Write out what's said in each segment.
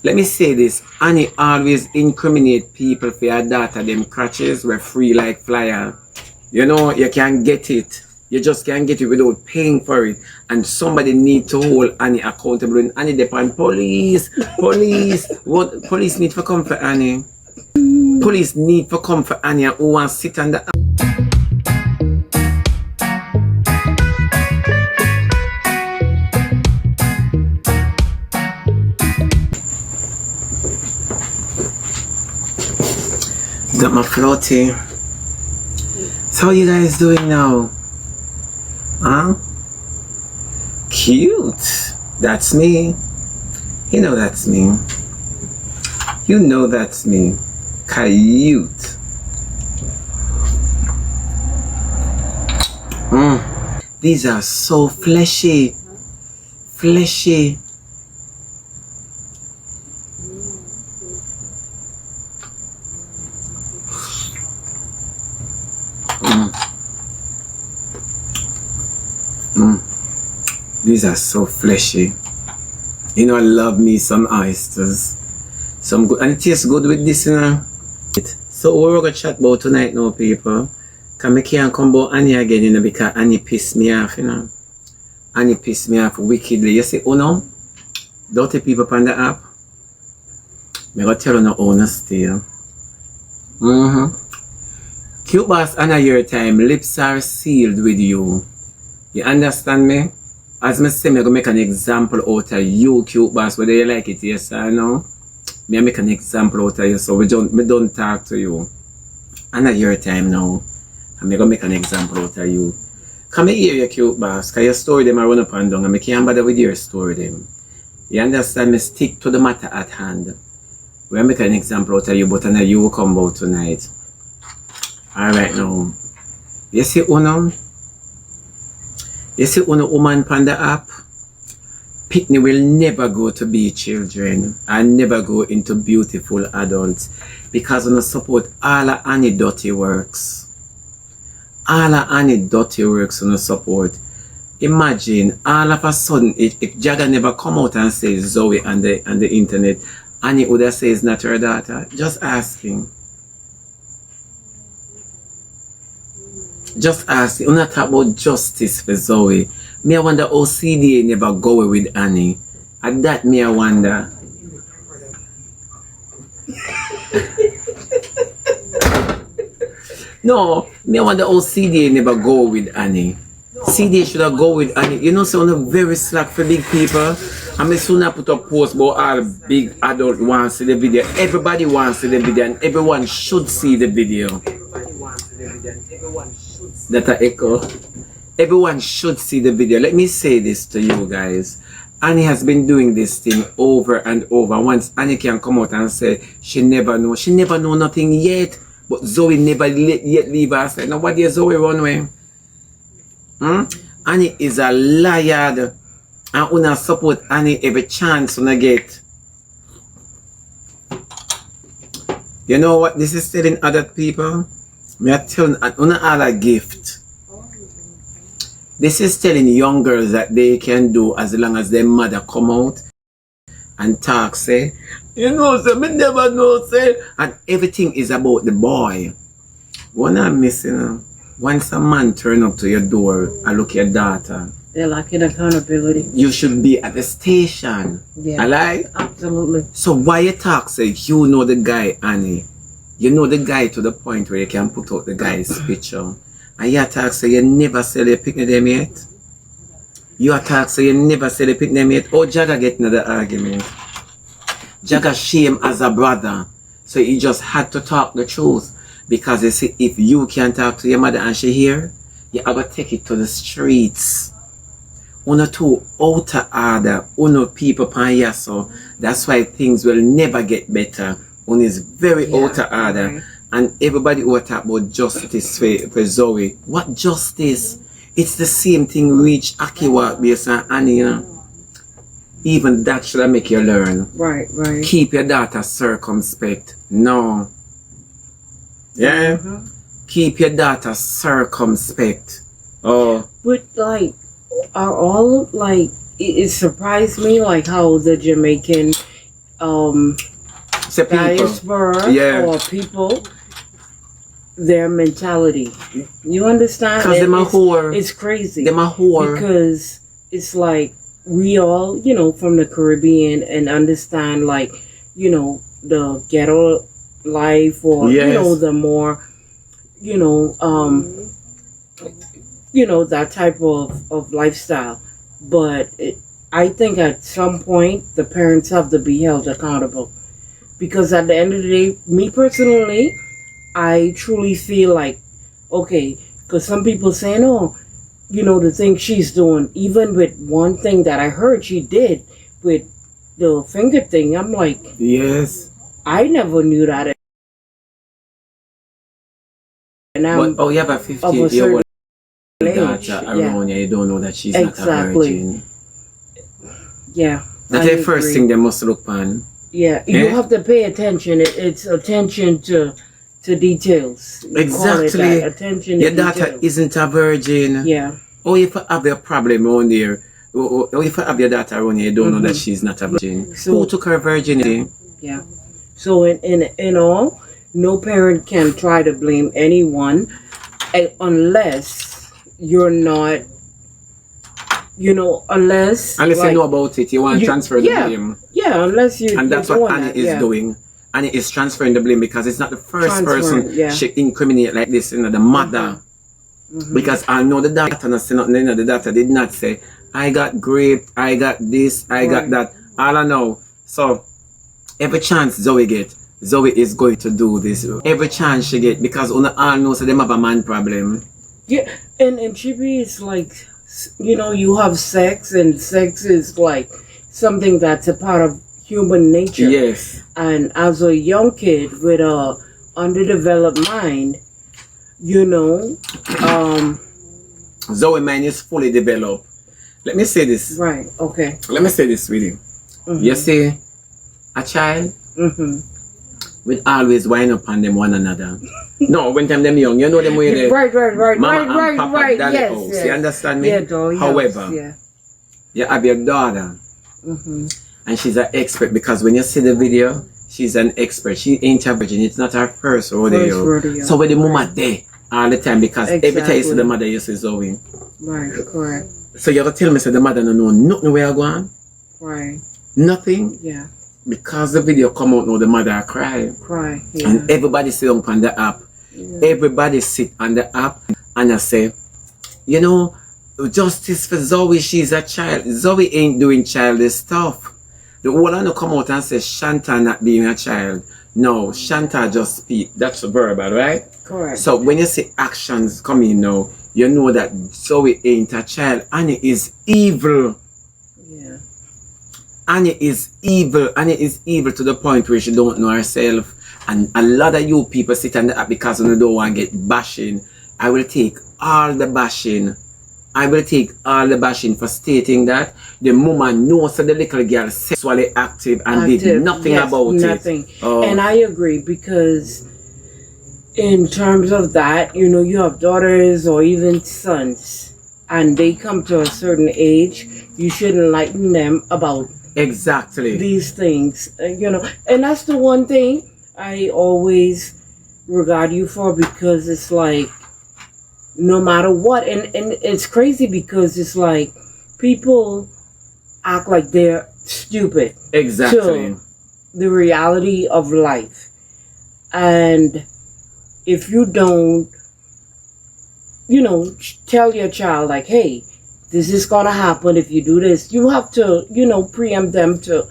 Let me say this. Annie always incriminate people for your daughter. Them crutches were free like flyer. You know, you can get it. You just can't get it without paying for it. And somebody need to hold Annie accountable. And Annie depend police. What police need for come for Annie? Police need for come for Annie who want to sit on the got my floaty. So how you guys doing now? Huh? Cute. That's me. You know that's me. You know that's me. Cute. These are so fleshy. Fleshy. These are so fleshy. You know, I love me some oysters. Some good, and it tastes good with this, you know. So what we're gonna chat about tonight now, people. Cause I can't come about Annie again, you know, because Annie pissed me off, you know. Annie pissed me off wickedly. You see, oh no, dirty people on the app. I'm gonna tell you no honesty. Cute boss, Anna, your time, lips are sealed with you. You understand me? As I say, I'm going to make an example out of you, cute boss, whether you like it, yes or no. I make an example out of you, so we don't talk to you. And at your time now, I'm going to make an example out of you. Come here, you cute boss, because your story them I run up and down, and I can't bother with your story them. You understand me? Stick to the matter at hand. We'll make an example out of you, but I know you will come out tonight. Alright now. You see Uno? You see Uno woman on the app? Pitney will never go to be children and never go into beautiful adults because Uno support all of Annie dirty works. All of Annie dirty works Uno support. Imagine all of a sudden if Jaga never come out and say Zoe on the internet, Annie would have said it's not her daughter. Just asking. Just ask, you not talk about justice for Zoe. Me I wonder how CDA never go away with Annie. At that me I wonder. No, me I wonder how CDA never go with Annie. CDA should have go with Annie. You know, so on a very slack for big people. I may soon put a post about all big adult wants to see the video. Everybody wants to see the video and everyone should see the video. That I echo. Everyone should see the video. Let me say this to you guys. Annie has been doing this thing over and over. Once Annie can come out and say she never know. She never know nothing yet. But Zoe never yet leave her side. Now what is Zoe run away? Annie is a liar. And una support Annie every chance una get. You know what this is telling other people? Me are telling una all a gift. This is telling young girls that they can do as long as their mother come out and talk, say, you know, say, me never know, say, and everything is about the boy. What I'm missing, once a man turn up to your door and look at your daughter, they're lacking accountability. You should be at the station. Yeah. Alright? Absolutely. So why you talk, say, you know the guy, Annie. You know the guy to the point where you can put out the guy's picture. And you talk, say, you never sell your picnic them yet. You talk, say, you never sell your picnic them yet. Oh, Jaga get another argument. Jaga shame as a brother. So he just had to talk the truth. Because you see, if you can't talk to your mother and she here, you have to take it to the streets. Uno two out of order. Uno people pan here, so that's why things will never get better. Uno is very out of order. Right. And everybody will talk about justice for Zoe. What justice? It's the same thing reach Akiwa based on Annie, you know. Even that should make you learn. Right, right. Keep your daughter circumspect. No. Yeah? Keep your daughter circumspect. Oh. But like, are all like, it surprised me like how the Jamaican Say people. diaspora Yeah. or people, their mentality. You understand? Because them a whore. It's crazy. Them a whore. Because it's like we all, from the Caribbean and understand like, the ghetto life or, Yes. the more, that type of lifestyle. But I think at some point the parents have to be held accountable. Because at the end of the day, me personally, I truly feel like, okay, because some people saying, oh, the thing she's doing, even with one thing that I heard she did with the finger thing, I'm like, Yes. I never knew that. And I'm But, you have a of a 15-year-old certain daughter age. around you don't know that she's not a Exactly. virgin. Yeah. That's I the first agree. thing they must look on. Yeah, you have to pay attention. It's attention to details. You call it Exactly. that, attention Your to daughter details. isn't a virgin. Yeah. Or if you have a problem on there, or if you have your daughter around you don't know that she's not a virgin. So- Who took her virginity? Yeah. So in all, no parent can try to blame anyone unless you're not, unless Unless like, you know about it, you want to transfer the yeah. blame. Yeah, unless you. And that's you're what doing Annie that, is yeah. doing. Annie is transferring the blame because it's not the first person Yeah. she incriminate like this, the mother. Mhm. Because I know the daughter not say nothing, the daughter did not say, I got raped, I got this, I got Right. that. All I know. So every chance Zoe get, Zoe is going to do this. Every chance she get, because all know so them have a man problem. Yeah, and Chibi, it's like, you have sex, and sex is like something that's a part of human nature. Yes. And as a young kid with a underdeveloped mind, Zoe mind is fully developed. Let me say this. right, okay. Let me say this with you. Mhm. You see, a child Mm-hmm. will always wind up on them one another. No, when time them young, you know them way they Right, mama and papa right, daddy yes, house. yes. You understand me? Yeah, doll However, house, yeah. you have your daughter Mm-hmm. and she's an expert because when you see the video, she's an expert. She ain't a virgin. It's not her first rodeo. rodeo. So when the mama there all the time because every time you see Exactly. the mother, you see Zoe. Right, correct. So you have to tell me, say the mother don't know nothing where I go on, Right, nothing. yeah. Because the video come out now, the mother cry. Cry, yeah. And everybody sit down on the app. Yeah. Everybody sit on the app and I say, justice for Zoe, she's a child. Zoe ain't doing childish stuff. The whole I come out and say Shanta not being a child. No, Shanta just speak. That's verbal, right? Correct. So when you see actions coming now, you know that Zoe ain't a child. Annie is evil. Yeah. Annie is evil. Annie is evil to the point where she don't know herself. And a lot of you people sit on the app because you don't want to get bashing. I will take all the bashing. I will take all the bashing for stating that the woman knows that the little girl is sexually active and did nothing yes, about nothing. it. Oh. And I agree because in terms of that, you have daughters or even sons and they come to a certain age, you should enlighten them about Exactly. these things, and that's the one thing I always regard you for because it's like no matter what, and it's crazy because it's like people act like they're stupid Exactly. to the reality of life, and if you don't tell your child like, hey, this is gonna happen if you do this, you have to preempt them to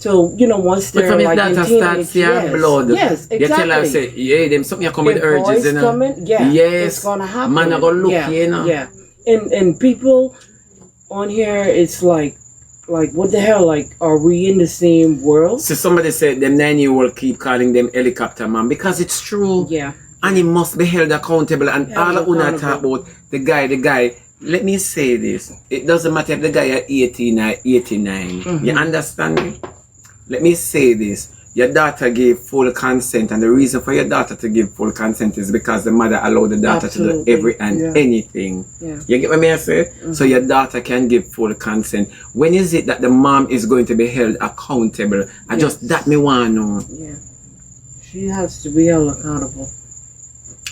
once But they're from like his in daughter teenage, starts seeing blood. yes, exactly. You tell her, say, yeah, them something you come with If urges, boys coming, yeah, Yes. it's gonna happen. Man, I go look, yeah, yeah. and people on here, it's like what the hell? Like, are we in the same world? So somebody said them 9-year-old keep calling them helicopter man because it's true. Yeah, And he must be held accountable. And all of una talk accountable. about the guy. Let me say this. It doesn't matter if the guy is 18 or 89. Mhm. You understand me? Let me say this. your daughter gave full consent, and the reason for your daughter to give full consent is because the mother allowed the daughter Absolutely. to do every and Yeah. anything. Yeah. You get what I say? So your daughter can give full consent. When is it that the mom is going to be held accountable? I just that me want to know. Yeah. She has to be held accountable.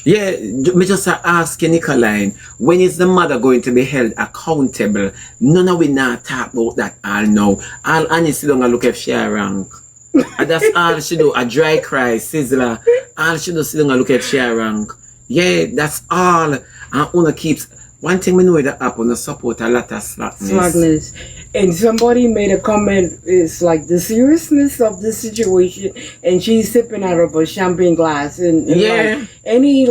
Yeah, me just ask you, Nicoline, when is the mother going to be held accountable? None of we not talk about that all now. All Annie sit down and look if she a rank. And that's all she do, a dry cry, sizzler. All she do sit down and look if she a rank. Yeah, that's all. And Una keeps, one thing we know that app on support a lot of slackness. And somebody made a comment, it's like the seriousness of the situation, and she's sipping out of a champagne glass, and Yeah. like any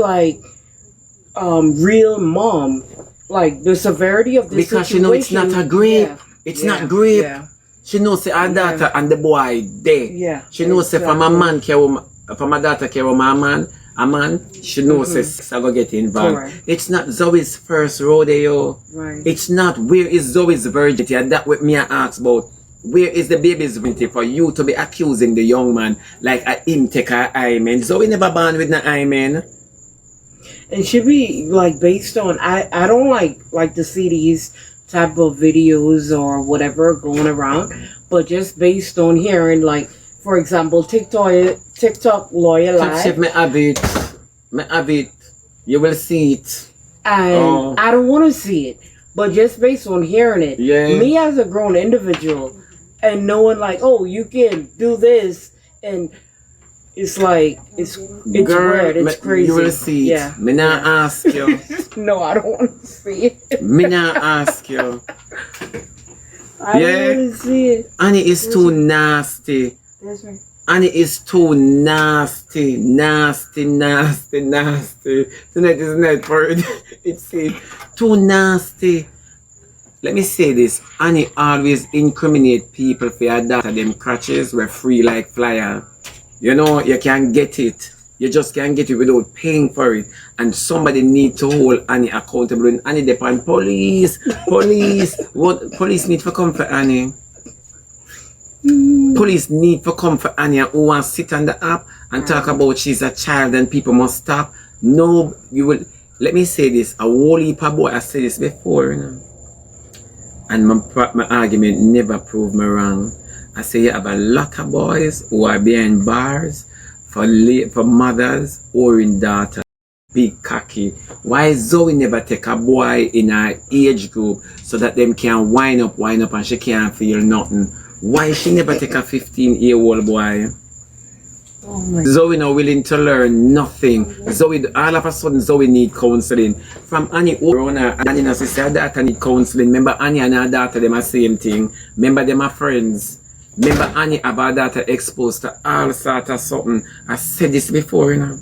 real mom, like the severity of the Because situation. she know it's not a grape. It's not grape. Yeah. She knows say her daughter and the boy there. Yeah. She knows say from a man care from a daughter care a man, she knows say I go get involved. Correct. It's not Zoe's first rodeo. Right. It's not where is Zoe's virginity, and that what me I ask about. Where is the baby's virginity for you to be accusing the young man like a him take her hymen? Zoe never born with no hymen. It should be like based on I don't like to see these type of videos or whatever going around, but just based on hearing, like, for example, TikTok lawyer live, Me have it. You will see it. and I don't want to see it, but just based on hearing it, Yeah. me as a grown individual and knowing like, oh, you can do this, and it's like it's Girl, weird, it's crazy. You will see it. Yeah. Me not ask you. No, I don't want to see it. Me not ask you. I Yeah. don't want to see it. Annie is too nasty. That's right. Annie is too nasty. Tonight is night for it. It's too nasty. Let me say this. Annie always incriminate people for your daughter. Them crutches were free like flyer. You know, you can get it. You just can't get it without paying for it. And somebody need to hold Annie accountable. And Annie depend police. What police need to come for Annie? Police need to come for Annie who wants to sit on the app and talk about she's a child and people must stop. No, you will. Let me say this. A whole heap of boy, I said this before, you know. And my argument never proved me wrong. I say you have a lot of boys who are behind bars for mothers or in daughters. Big cocky. Why Zoe never take a boy in her age group so that them can wind up and she can't feel nothing? Why she never take a 15-year-old boy? Oh my. Zoe not willing to learn nothing. Zoe, all of a sudden, Zoe need counseling. From Annie over Annie and her sister, her daughter need counseling. Remember Annie and her daughter, them are same thing. Remember them are friends. Remember Annie have her daughter exposed to all sorts of something. I said this before, you know.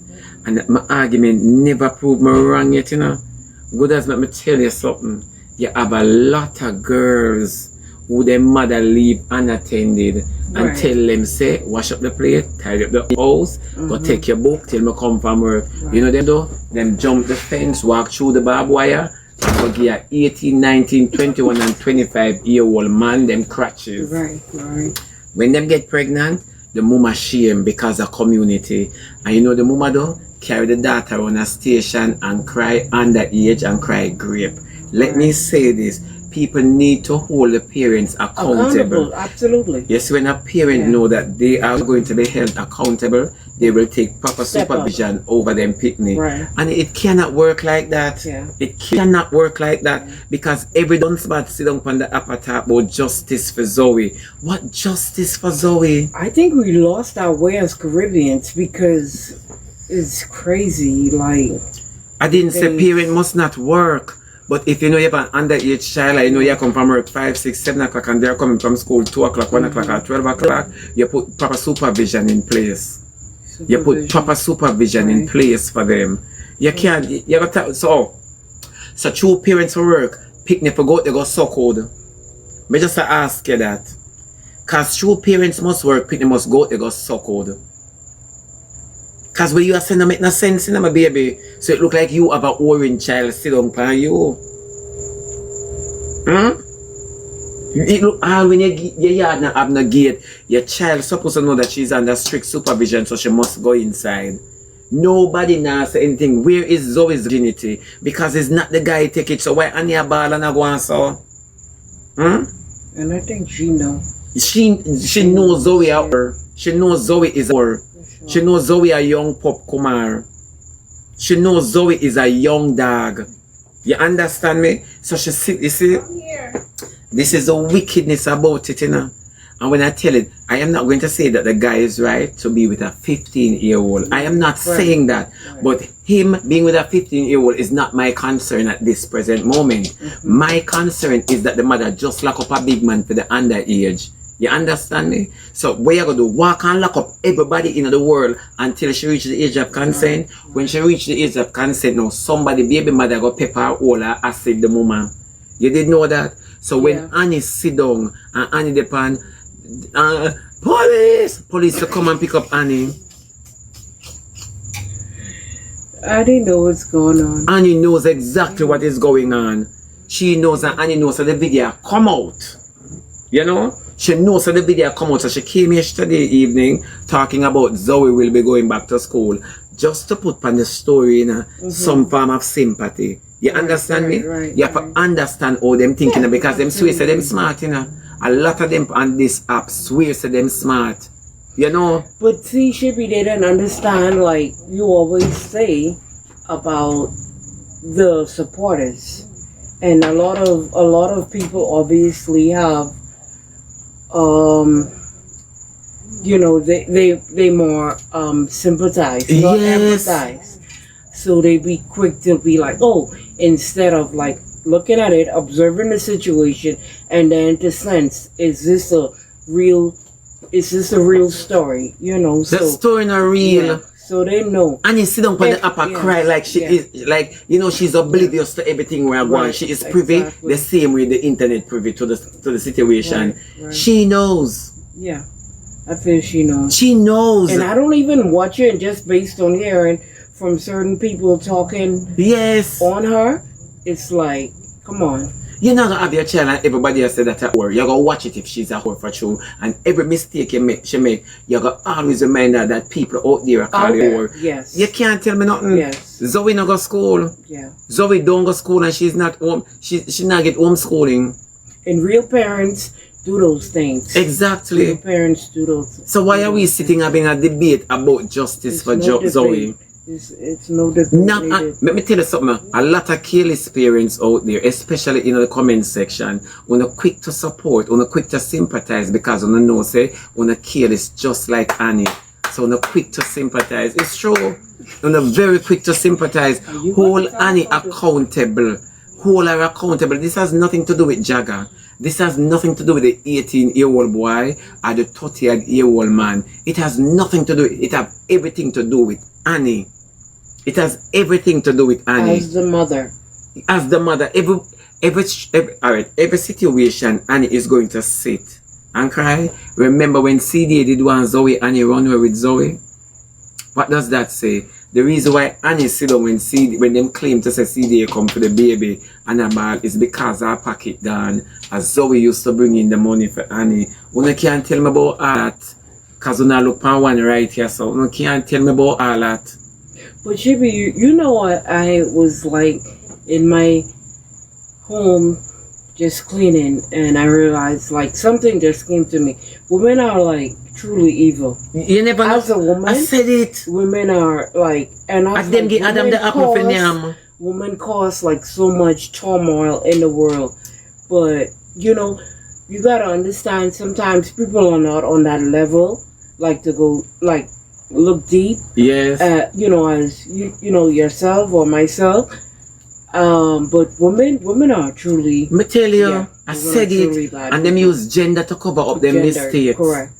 And my argument never proved me wrong yet, you know. Good as let me tell you something. You have a lot of girls who their mother leave unattended and tell them, say, wash up the plate, tidy up the house, go take your book till me come from work. You know them do? Them jump the fence, walk through the barbed wire, and go give 18, 19, 21 and 25-year-old man them crutches. Right. When them get pregnant, the mama shame because of community. And you know the mama do? Carry the daughter on a station and cry underage and cry grape. Let me say this. People need to hold the parents accountable. Absolutely. Yes, when a parent know that they are going to be held accountable, they will take proper supervision over them picnic. Right. And it cannot work like that. Yeah. It cannot work like that because every done spot sit down on the upper talk about justice for Zoe. What justice for Zoe? I think we lost our way as Caribbeans because it's crazy. Like, I didn't say parent must not work. But if you know you have an underage child, you know you come from work 5, 6, 7 o'clock and they're coming from school 2 o'clock, 1 o'clock or 12 o'clock, you put proper supervision in place. You put proper supervision in place for them. You can't, you got to, so true parents for work, picnic for go, they go so cold. Me just ask you that. Cause true parents must work, picnic must go, they go so cold. Cause when you are saying that make no sense in my baby. So it look like you have an orange child sit down on you. It look hard when your yard not have no gate. Your child supposed to know that she's under strict supervision, so she must go inside. Nobody now say anything. Where is Zoe's virginity? Because it's not the guy take it. So why Annie a ball and a go on so? And I think she know. She knows Zoe are her. She knows Zoe is her. She knows Zoe a young pop kumar. She knows Zoe is a young dog. You understand me? So she see, you see, this is the wickedness about it, you know. And when I tell it, I am not going to say that the guy is right to be with a 15-year-old. I am not saying that. But him being with a 15-year-old is not my concern at this present moment. My concern is that the mother just lock up a big man for the underage. You understand me? So what you going to do? Walk and lock up everybody in the world until she reaches the age of consent. When she reaches the age of consent, now somebody, baby mother, go pepper all her acid the mama. You did know that? So when Annie sit down and Annie depend, police to come and pick up Annie. I didn't know what's going on. Annie knows exactly what is going on. She knows and Annie knows that the video come out. You know? She knows that the video come out. So she came yesterday evening talking about Zoe will be going back to school. Just to put on the story in some form of sympathy. You understand me? You have to understand how them thinking because them swear say them smart, you know. A lot of them on this app swear say them smart. You know? But see, Shippy, they didn't understand, like you always say about the supporters. And a lot of people obviously have you know, they more sympathize, not empathize. So they be quick to be like, oh, instead of like looking at it, observing the situation, and then to sense, is this a real story? You know, the story not real. Yeah, so they know. And you sit down on the app and cry like she is, like, you know, she's oblivious to everything we're going. She is privy the same way the internet privy to the situation. She knows. Yeah, I feel she knows. She knows. And I don't even watch it just based on hearing from certain people talking on her. It's like, come on. You're not gonna have your child and everybody else say that a whore. You're gonna watch it if she's a whore for true. And every mistake she make, you're gonna always remind her that people out there are calling her whore. Yes. You can't tell me nothing. Yes. Zoe not go school. Yeah. Zoe don't go school and she's not home. She not get homeschooling. And real parents do those things. Exactly. Real parents do those things. So why are we sitting having a debate about justice for Zoe? It's no debate. Let me tell you something. A lot of careless parents out there, especially in the comment section, when they're quick to support, when they're quick to sympathize because when they know, say, when they're careless just like Annie. So when they're quick to sympathize. It's true. When they're very quick to sympathize. Hold Annie accountable. Hold her accountable. This has nothing to do with Jagger. This has nothing to do with the 18-year-old boy or the 30-year-old man. It has nothing to do with it. It has everything to do with Annie. It has everything to do with Annie. As the mother. As the mother. Every situation Annie is going to sit and cry. Remember when CD did one Zoe, Annie run away with Zoe? What does that say? The reason why Annie sit down when them claim to say CD come for the baby and a ball is because her pocket gone. As Zoe used to bring in the money for Annie. You can't tell me about all that. Because you look on one right here, so you can't tell me about all that. But Chibi, you know what? I was like in my home just cleaning and I realized like something just came to me. Women are like truly evil. You never as a woman. I said it. Women are like, and I them get Adam the apple for them. Women cause like so much turmoil in the world, but you know, you gotta understand. Sometimes people are not on that level, like to go like look deep. Yes. You know, as you know yourself or myself. But women are truly. Me tell you, I said it, and them use gender to cover up their mistakes. Correct.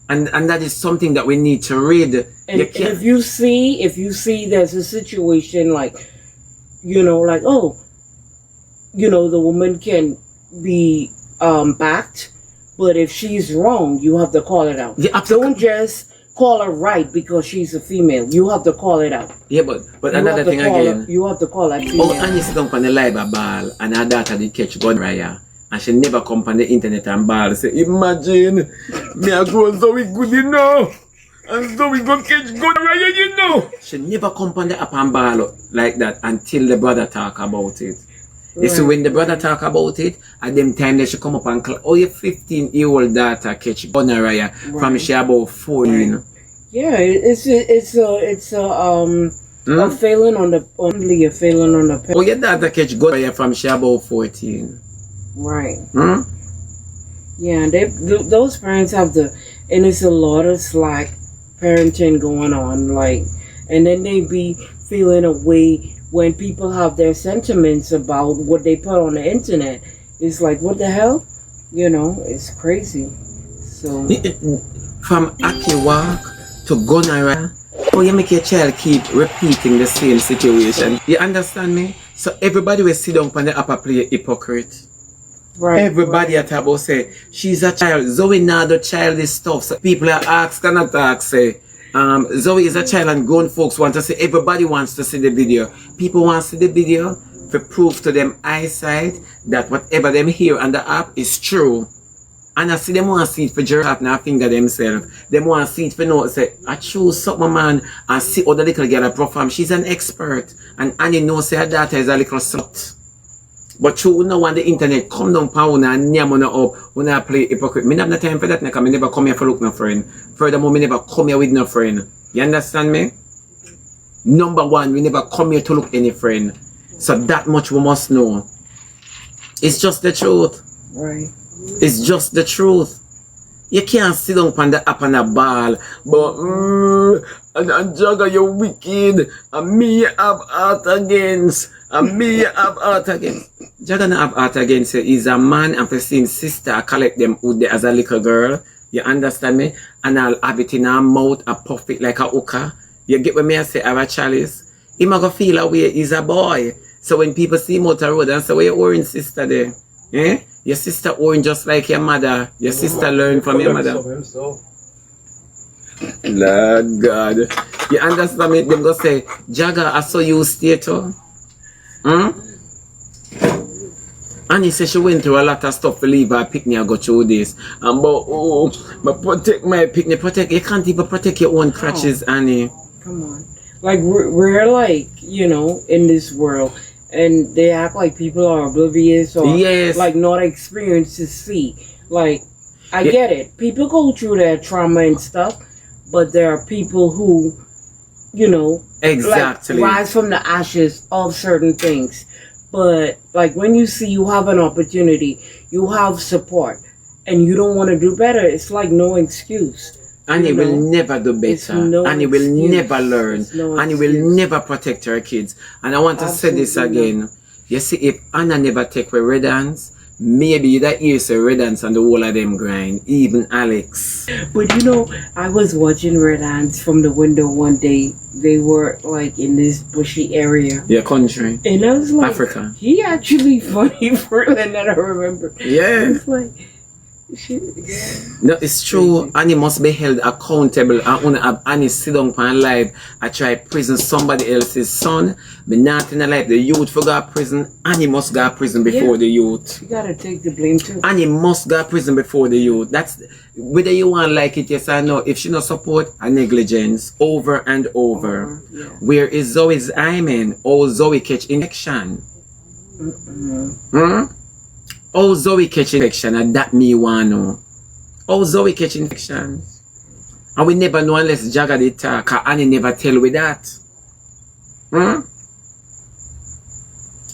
And that is something that we need to read. And if you see there's a situation like, you know, like, oh, you know, the woman can be backed, but if she's wrong, you have to call it out. Yeah, don't just call her right because she's a female. You have to call it out. Yeah, but another thing again. You have to call that female. Oh, Annie sit down on the live ball and her daughter did catch gun riot. And she never come on the internet and ball. Say, imagine, me a grow Zoe good, you know. And Zoe go catch good right, you know. She never come on the app and ball like that until the brother talk about it. You see, when the brother talk about it, at them time they should come up and call, oh, your 15-year-old daughter catch gonorrhea from she about 14. Yeah, it's a failing on the only a failing on the. Oh, your daughter catch gonorrhea from she about 14. Right. Yeah, those parents have and it's a lot of slack parenting going on, like, and then they be feeling a way when people have their sentiments about what they put on the internet. It's like, what the hell? You know, it's crazy. So from Aki walk to gonorrhea, oh, you make your child keep repeating the same situation. You understand me? So everybody will sit down on the upper play hypocrite. Right. Everybody at about say she's a child. Zoe not the childish stuff. So people are ask cannot ask say Zoe is a child and grown folks want to see. Everybody wants to see the video. People want to see the video to prove to them eyesight that whatever them hear on the app is true. And I see them want to see it for jerk now finger themselves. Them want to see it for know say I choose something man and see other little girl perform. She's an expert and Annie knows say her daughter is a little slut. But you wouldn't want the internet come down pound and nyam on up when I play hypocrite. Me have no time for that because I never come here for look no friend. Furthermore, me never come here with no friend. You understand me? Number one, we never come here to look any friend. So that much we must know. It's just the truth. right. It's just the truth. You can't sit down on the app and a ball, but and Jagger, you're wicked, and me have art against, and me have art against. Jagger not have art against you. He's a man and for seeing sister I collect them wood as a little girl. You understand me? And I'll have it in her mouth and puff it like a hookah. You get what me I say, have a chalice. He might go feel away, he's a boy. So when people see him out the road and say, where your orange sister there? Eh? Your sister orange just like your mother. Your sister learned from your mother. Lord God. You understand me? Them go say, Jagger, I saw you stay too. And he said she went through a lot of stuff to leave her picnic and go through this. And but protect my picnic. Protect. You can't even protect your own crutches, Annie. Come on. Like, we're like, you know, in this world. And they act like people are oblivious or like not experienced to see. Like, I get it. People go through their trauma and stuff, but there are people who, you know, like, rise from the ashes of certain things. But like when you see you have an opportunity, you have support, and you don't want to do better, it's like no excuse. And he will never do better. And he will never learn. And he will never protect her kids. And I want to say this again. You see, if Anna never take away red hands, maybe that is a red hands and the whole of them grind. Even Alex. But you know, I was watching red hands from the window one day. They were like in this bushy area. Yeah, country. And I was like, Africa. He actually funny for that I remember. Yeah. It's like, no, it's true. Annie must be held accountable. And only have Annie sit down on live. I try prison somebody else's son. But not in the life. The youth for go to prison. Annie must go to prison before the youth. You gotta take the blame too. Annie must go to prison before the youth. That's whether you want like it, yes or no. If she not support a negligence over and over. Where is Zoe's amen? Or Zoe catch infection? Oh, Zoe catch infection, and that me want know. Oh, Zoe catch infection. And we never know unless Jagger did talk, cause Annie never tell we that.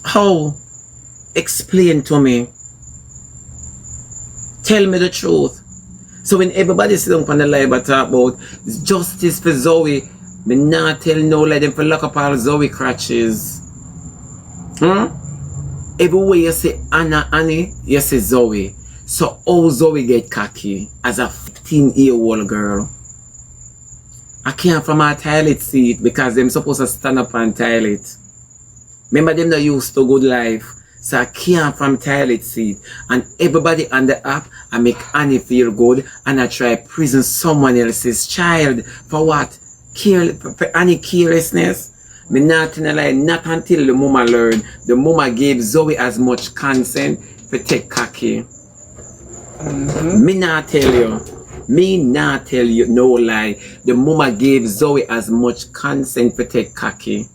How? Explain to me. Tell me the truth. So when everybody sit down on the live and talk about justice for Zoe, me not tell no let them for lock up all Zoe crutches. Everywhere you say Annie, you say Zoe. So how Zoe get cocky as a 15-year-old girl? I can't from our toilet seat because them supposed to stand up on toilet. Remember them that used to good life. So I can't from toilet seat. And everybody on the app, I make Annie feel good and I try prison someone else's child. For what? For Annie carelessness? Me not in a lie, not until the mama learn. The mama gave Zoe as much consent. for take cocky. Me not tell you no lie. The mama gave Zoe as much consent for take cocky.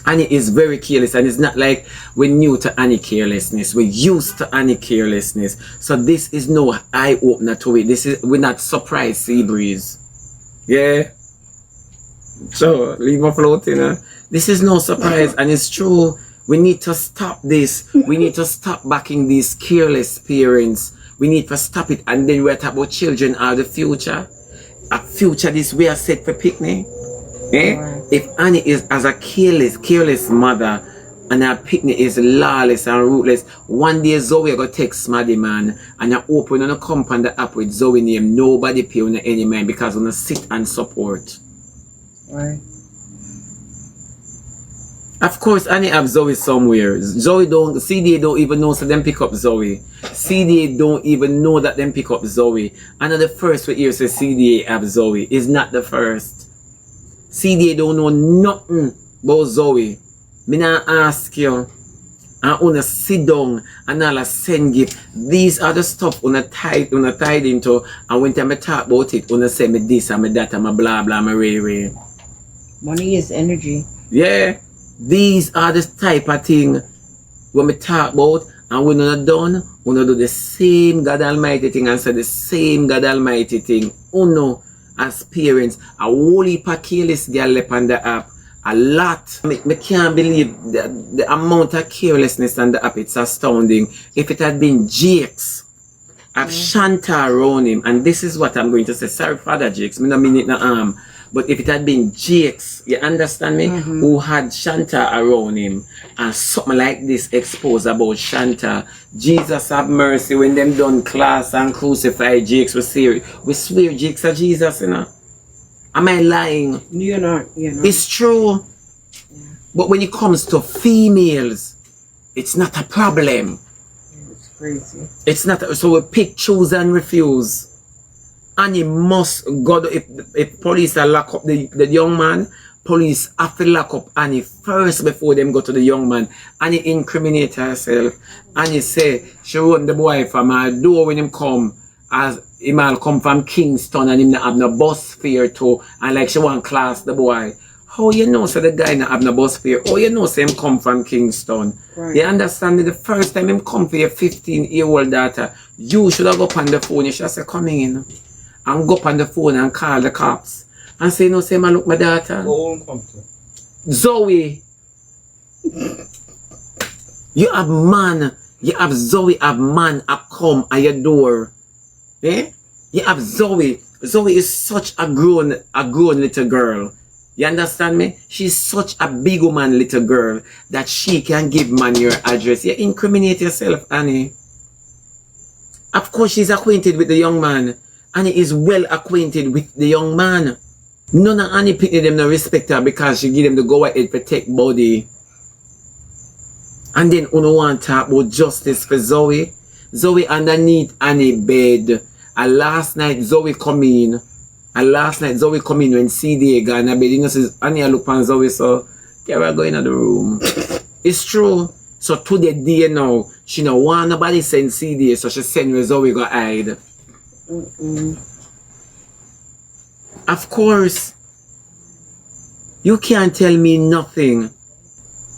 Annie is very careless, and it's not like we're new to Annie carelessness. We're used to Annie carelessness. So this is no eye opener to it. We're not surprised, sea breeze. Yeah. So leave my floating. This is no surprise, and it's true. We need to stop this. We need to stop backing these careless parents. We need to stop it. And then we're talking about children are the future. A future this we are set for picnic. Eh? Right. If Annie is as a careless mother, and her picnic is lawless and ruthless, one day Zoe go take Smaddy man and I open on a compound the app with Zoe name. Nobody pay on any mind because on sit and support. Right. Of course, Annie have Zoe somewhere. CDA don't even know so them pick up Zoe. CDA don't even know that them pick up Zoe. And the first we hear say CDA have Zoe. Is not the first. CDA don't know nothing about Zoe. Me not ask you. And wanna sit down and all send gift. These are the stuff wanna tied into, and when time I talk about it, wanna say me this and me that and me blah blah me ray. Money is energy. Yeah. These are the type of thing when we talk about, and when we're not done, we do the same God Almighty thing and say the same God Almighty thing. No, as parents, a whole heap of careless girl left on the app. A lot. I can't believe the amount of carelessness on the app. It's astounding. If it had been Jakes, I've Shanta around him, and this is what I'm going to say. Sorry, Father Jakes, I don't mean it no but if it had been Jakes, you understand me, who had Shanta around him, and something like this exposed about Shanta, Jesus have mercy when them done class and crucify Jakes. We swear Jakes are Jesus, you know. Am I lying? You're not. It's true. Yeah. But when it comes to females, it's not a problem. It's crazy. It's not. So we pick, choose, and refuse. And you must go. If police are lock up the young man, police have to lock up Annie first before them go to the young man. Annie incriminate herself. Annie say she run the boy from her door when him come, as him all come from Kingston and him not have no bus fare too, and like she want class the boy. How you know so the guy not have no bus fare? How you know so him come from Kingston? Right. You understand me? The first time him come for your 15-year-old daughter, you should have go up on the phone. You should have said, come in. And go up on the phone and call the cops. And say, no, say, man, look, my daughter. Zoe. You have man. You have Zoe, have man, have come at your door. Eh? You have Zoe. Zoe is such a grown little girl. You understand me? She's such a big woman little girl that she can give man your address. You incriminate yourself, Annie. Of course, she's acquainted with the young man. Annie is well acquainted with the young man. None of Annie picked them no respect her because she give them the go ahead protect body. And then uno want to talk about justice for Zoe. Zoe underneath Annie bed. And last night Zoe come in. When CDA gone to bed. You know, says Annie look on Zoe, so yeah, we're going to the room. It's true. So to the day now, she no want nobody send CDA, so she send where Zoe go hide. Of course. You can't tell me nothing.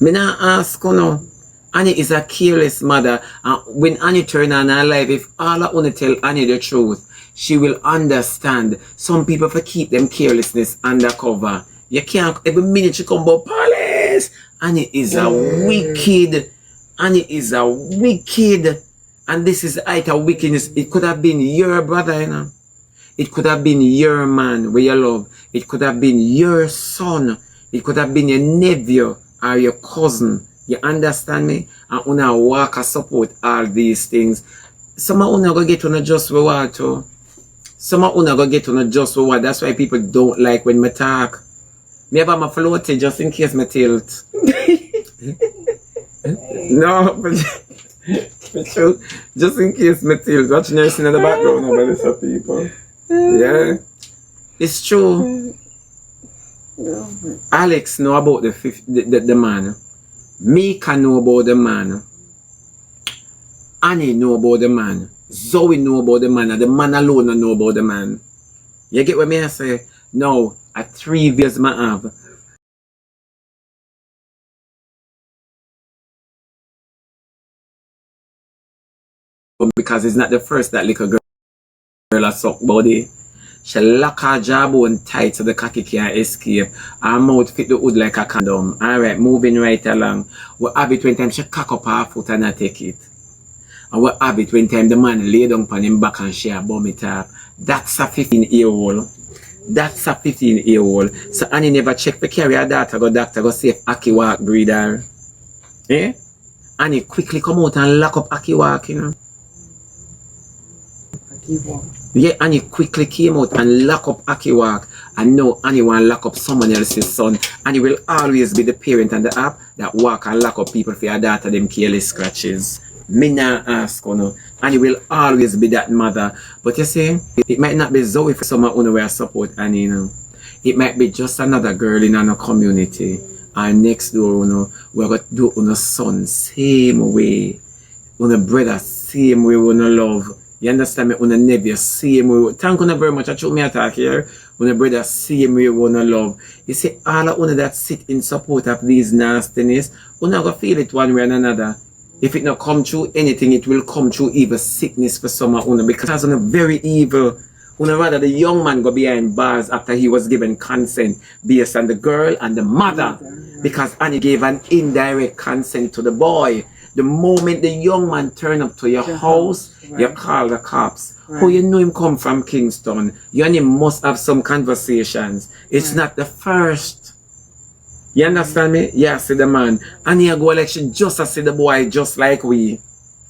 Me not ask you no. Annie is a careless mother, and when Annie turn on her life, if all I want to tell Annie the truth, she will understand. Some people for keep them carelessness undercover. You can't, every minute she come about police. Annie is a wicked. Annie is a wicked. And this is the height of wickedness. It could have been your brother, you know. It could have been your man where you love. It could have been your son. It could have been your nephew or your cousin. You understand me? And una walk and support all these things. Some of una go get on a just reward too. Some of una go get on a just reward. That's why people don't like when me talk. Me have my floaty just in case me tilt. No, but true. Just in case me tilt. Watch nursing in the background over this for people. Yeah. It's true. Alex know about the man. Me can know about the man. Annie know about the man. Zoe know about the man, and the man alone don't know about the man. You get what me I say? No, at 3 years I have. Because it's not the first that little girl a suck body. She lock her jawbone tight so the cocky can't escape. Her mouth fit the hood like a condom. Alright, moving right along. We have it when time she cock up her foot and I take it. And we have it when time the man lay down on him back and she a bum it up. That's a 15-year-old. That's a 15-year-old. So Annie never check for carry her daughter go doctor go see if Aki walk breeder. Eh? Annie quickly come out and lock up Aki walk, you know. Aki walk. Yeah, Annie quickly came out and lock up Aki walk. And now Annie want to lock up someone else's son. Annie will always be the parent and the app that walk and lock up people for your daughter them careless scratches. Me not ask, you know. Annie will always be that mother. But you see, it might not be Zoe for someone who will support Annie, you know. It might be just another girl in our community. And next door, you know, we're going to do our son same way. Our brother same way we love. You understand me? Our nephew same way. Thank you very much. I told me attack here. Our brother same way we love. You see, all of us that sit in support of these nastiness, we're not going to feel it one way or another. If it not come through anything, it will come through evil sickness for some of us. Because it's very evil. Rather the young man go behind bars after he was given consent based on the girl and the mother. Because Annie gave an indirect consent to the boy. The moment the young man turn up to your house, right, you call the cops. Right. Who you know him come from Kingston. You and him must have some conversations. It's right, not the first. You understand me? Yeah, see the man. And he go like she just see the boy just like we.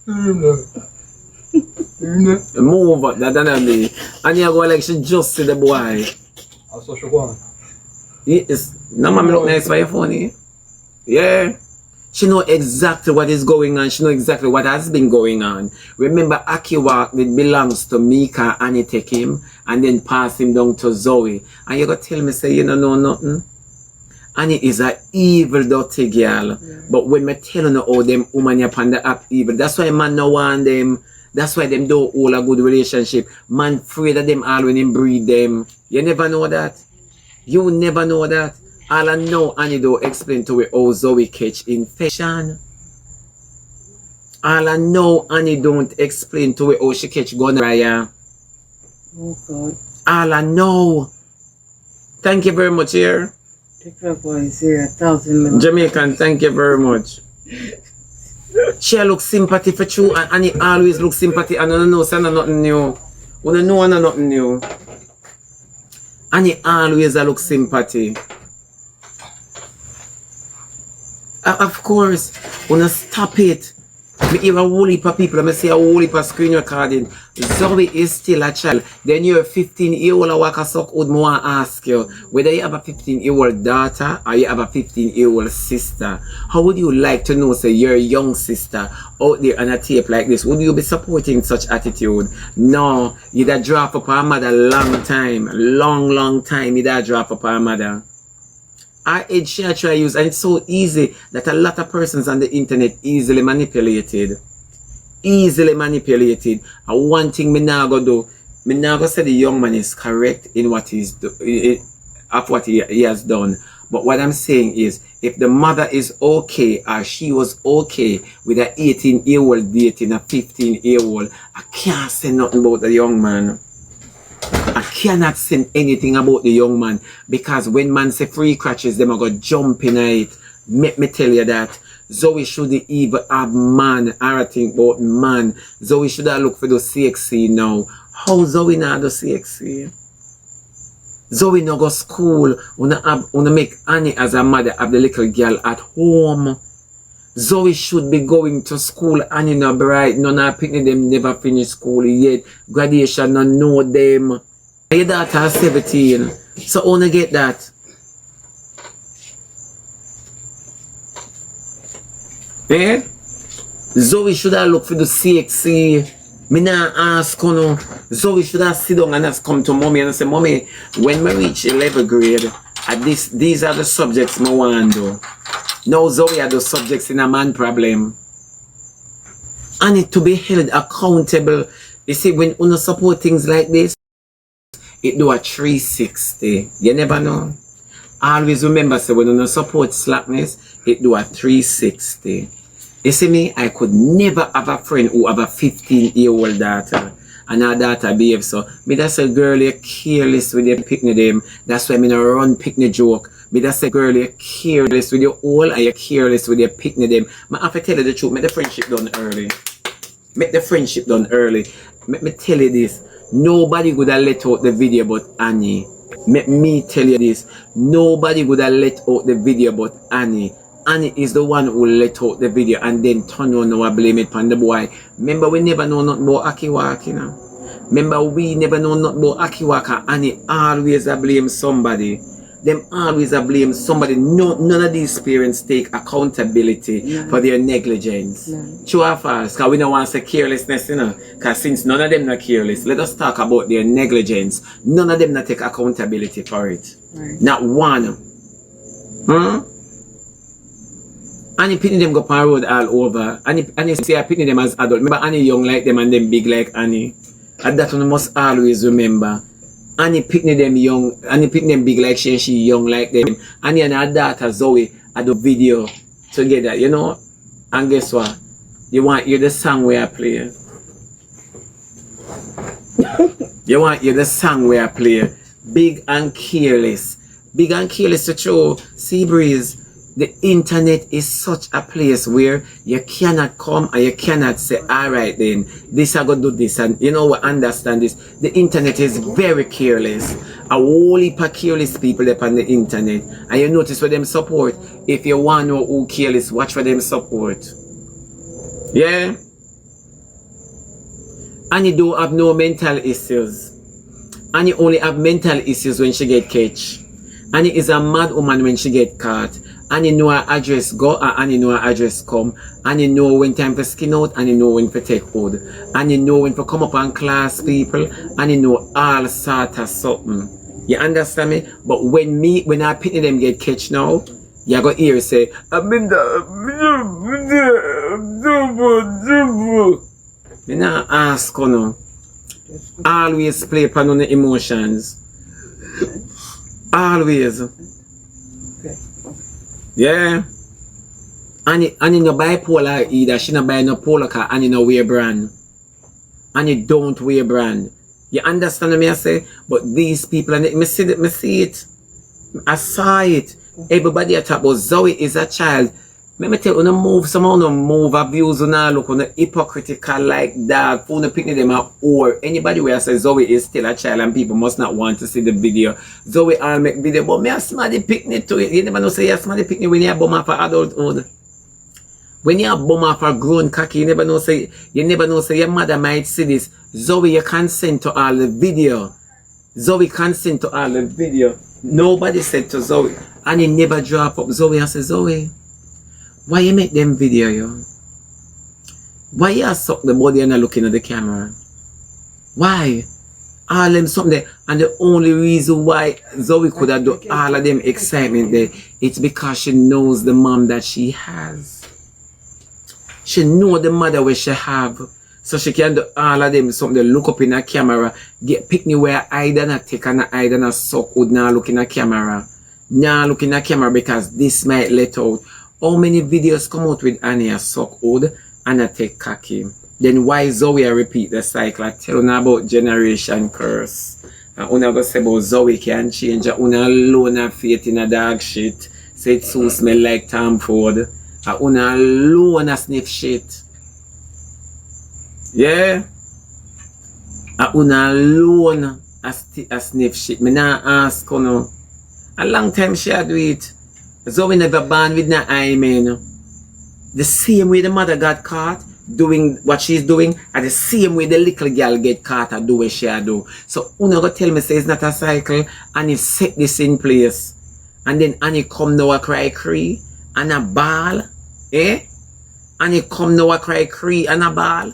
Move up, that than me. And you go like she just see the boy. Also she go. Yes. No man look nice by your phone, eh? Yeah. She know exactly what is going on. She know exactly what has been going on. Remember, Akiwa, it belongs to Mika, and he take him and then pass him down to Zoe. And you go tell me, say, you don't know nothing? Annie is a evil, dirty girl. Yeah. But when me tell you how them woman upon the app evil, that's why man no want them. That's why them don't hold a good relationship. Man afraid of them all when him breed them. You never know that. You never know that. All I know, Annie don't explain to me how Zoe catch infection. All I know, Annie don't explain to me how she catch gonorrhea. Oh God. All I know. Thank you very much here. TikTok boy is here 1,000 minutes. Jamaican, thank you very much. She looks sympathy for you, and Annie always looks sympathy, and I don't know, say nothing new. I don't know nothing new. Annie always look sympathy. Of course, wanna stop it. Me hear a whole heap of people, I say a whole heap of screen recording. Zoe is still a child. Then you're a 15-year-old I walk a suck would more ask you whether you have a 15-year-old daughter or you have a 15-year-old sister. How would you like to know, say, your young sister out there on a tape like this? Would you be supporting such attitude? No, you'd have drop up her mother long time. Long time you'd have drop up her mother. Our age she try to use, and it's so easy that a lot of persons on the internet easily manipulated. Easily manipulated. And one thing me now go do, me now go say the young man is correct in what he's of what he has done. But what I'm saying is, if the mother is okay or she was okay with an 18-year-old dating a 15-year-old, I can't say nothing about the young man. I cannot say anything about the young man, because when man say free crutches, them are going to jump in it. Make me tell you that. Zoe should even have man, I think about man. Zoe should have look for the CXC now. How Zoe not do CXC? Zoe no go school. Wanna make Annie as a mother have the little girl at home. Zoe should be going to school. Annie no bright. None of picking them never finish school yet. Graduation no know them. Your daughter is 17. So I wanna get that. Eh? Zoe should have looked for the CXC. Me nah ask you know. Zoe should have sit down and have come to mommy and say, Mommy, when we reach 11th grade, these are the subjects I want to do. Now Zoe are the subjects in a man problem. Annie to be held accountable. You see, when you support things like this, it do a 360. You never know. Always remember, say, when you support slackness, it do a 360. You see me, I could never have a friend who have a 15-year-old daughter. And her daughter behave so. Me that say, girl, you're careless with your picnic them. That's why me no run picnic joke. Me that say, girl, you're careless with your all and you're careless with your picnic them. I have to tell you the truth, make the friendship done early. Make the friendship done early. Make me tell you this. Nobody would have let out the video but Annie. Make me tell you this. Nobody would have let out the video but Annie. Annie is the one who let out the video and then turn on and blame it on the boy. Remember, we never know nothing about Akiwaka, you know. Remember, we never know nothing about Akiwaka. Annie always a blame somebody. Them always a blame somebody. No, none of these parents take accountability for their negligence. True or false? Because we don't want to say carelessness, you know. Because since none of them are careless, let us talk about their negligence. None of them not take accountability for it. Right. Not one. Annie pitting them go up on road all over. Annie say I pitting them as adult. Remember Annie young like them and them big like Annie. And that one must always remember. Annie pitting them young, Annie pitting them big like she young like them. Annie and her daughter Zoe had a video together, you know. And guess what? You want to hear the song where I play. You want to hear the song where I play. Big and careless. Big and careless to show. Sea breeze. The internet is such a place where you cannot come and you cannot say, all right then, this I go do this, and you know what, understand this. The internet is very careless. A whole heap of careless people up on the internet. And you notice what them support. If you want to know who careless, watch for them support. Yeah? And you don't have no mental issues. And you only have mental issues when she get catch. And is a mad woman when she get caught. And you know her address go and you know her address come. And you know when time for skin out and you know when for take hold. And you know when for come up and class people and you know all sort of something. You understand me? But when I pity them get catch now, you go hear say, me not ask you no. Always play upon on the emotions. Always. Okay. Yeah. Annie no bipolar either. She no buy no polar car. Annie no wear brand. Annie don't wear brand. You understand what I say? But these people, and me see it. I saw it. Everybody talk about Zoe is a child. Let me tell you, move someone move views on look on the hypocritical like that. Phone picking them up or anybody where says Zoe is still a child and people must not want to see the video. Zoe all make video, but me a smarty picnic to it. You never know say you smarty picnic when you a bum off for adulthood. When you a bum off for grown cocky, you never know say your mother might see this. Zoe, you consent to all the video. Zoe consent to all the video. Nobody said to Zoe, and he never drop up Zoe and say, Zoe, why you make them video, yo? Why you suck the body and not looking at the camera? Why? All them something there. And the only reason why Zoe could have done all of them excitement there, it's because she knows the mom that she has. She know the mother where she have. So she can do all of them something, look up in a camera, get pick me where I don't take and I don't suck would now look in a camera. Now look in a camera because this might let out. How many videos come out with Annie a suck wood and a take cocky? Then why Zoe repeat the cycle? I tell you about generation curse. And una go say about Zoe can change. Una alone have faith in a dog shit. Say it so smell like Tom Ford. And una alone a sniff shit. Yeah? And una alone a sniff shit. Me not ask you no. A long time she do it. Zoe never born with no eye, man. The same way the mother got caught doing what she's doing, and the same way the little girl get caught and do what she do. So Una go tell me say it's not a cycle, and he set this in place. And then Annie come now a cry cree and a ball. Eh? Annie come now a cry cree and a ball.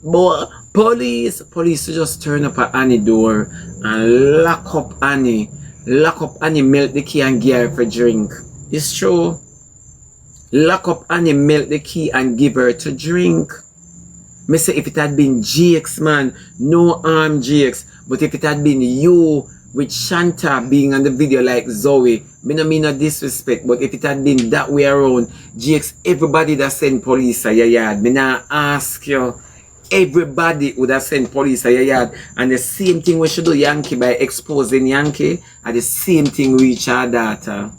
But police just turn up at Annie door and lock up Annie. Lock up Annie, melt the key and give her for drink. It's true. Lock up Annie, melt the key and give her to drink. Me say if it had been Jakes, man, no harm Jakes. But if it had been you with Shanta being on the video like Zoe, me no mean no disrespect, but if it had been that way around, Jakes, everybody that send police at your yard, me nah ask you, everybody would have sent police at your yard. And the same thing we should do Yankee by exposing Yankee, and the same thing reach our daughter.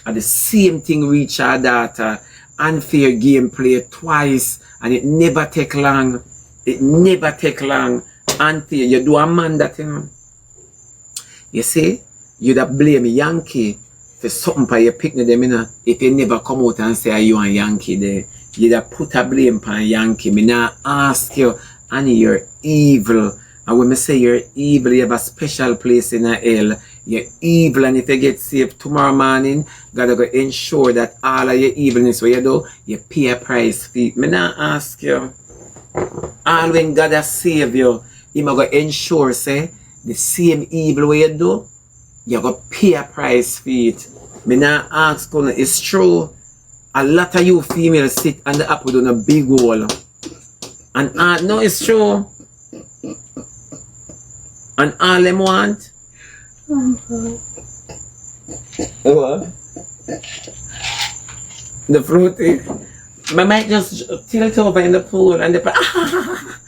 And the same thing reach our daughter. Unfair gameplay twice, and it never take long. It never take long. Unfair, you do a man that thing. You see, you'd have blame Yankee for something for your picnic them, you know, if you never come out and say you and Yankee there. You'd have put a blame on Yankee. Me now ask you, Annie, you're evil. And when I say you're evil, you have a special place in hell. You're evil, and if you get saved tomorrow morning, gotta go ensure that all of your evilness what you do, you pay a price for it. Me now ask you, all when God has saved you, He go ensure say the same evil way you do, you go pay a price for it. Me now ask you, it's true. A lot of you females sit on the apple on a big hole. And no, it's true. And all them want. What? The fruity. I might just tilt over in the pool and the